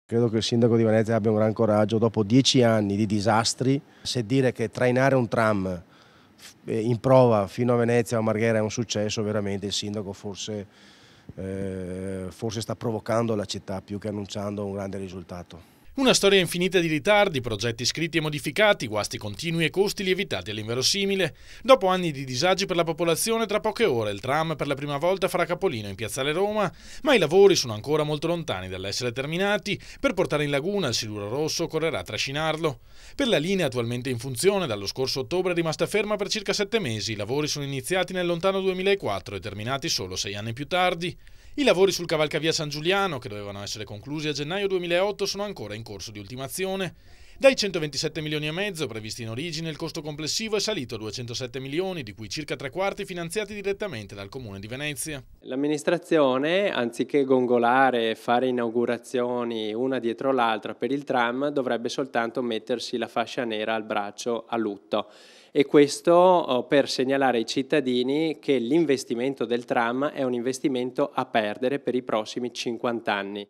Credo che il sindaco di Venezia abbia un gran coraggio dopo 10 anni di disastri. Se dire che trainare un tram in prova fino a Venezia o a Marghera è un successo, veramente il sindaco forse sta provocando la città più che annunciando un grande risultato. Una storia infinita di ritardi, progetti scritti e modificati, guasti continui e costi lievitati all'inverosimile. Dopo anni di disagi per la popolazione, tra poche ore il tram per la prima volta farà capolino in Piazzale Roma, ma i lavori sono ancora molto lontani dall'essere terminati. Per portare in laguna il siluro rosso occorrerà trascinarlo. Per la linea attualmente in funzione, dallo scorso ottobre è rimasta ferma per circa 7 mesi. I lavori sono iniziati nel lontano 2004 e terminati solo 6 anni più tardi. I lavori sul cavalcavia San Giuliano, che dovevano essere conclusi a gennaio 2008, sono ancora in corso di ultimazione. Dai 127 milioni e mezzo previsti in origine, il costo complessivo è salito a 207 milioni, di cui circa 3/4 finanziati direttamente dal Comune di Venezia. L'amministrazione, anziché gongolare e fare inaugurazioni una dietro l'altra per il tram, dovrebbe soltanto mettersi la fascia nera al braccio a lutto. E questo per segnalare ai cittadini che l'investimento del tram è un investimento a perdere per i prossimi 50 anni.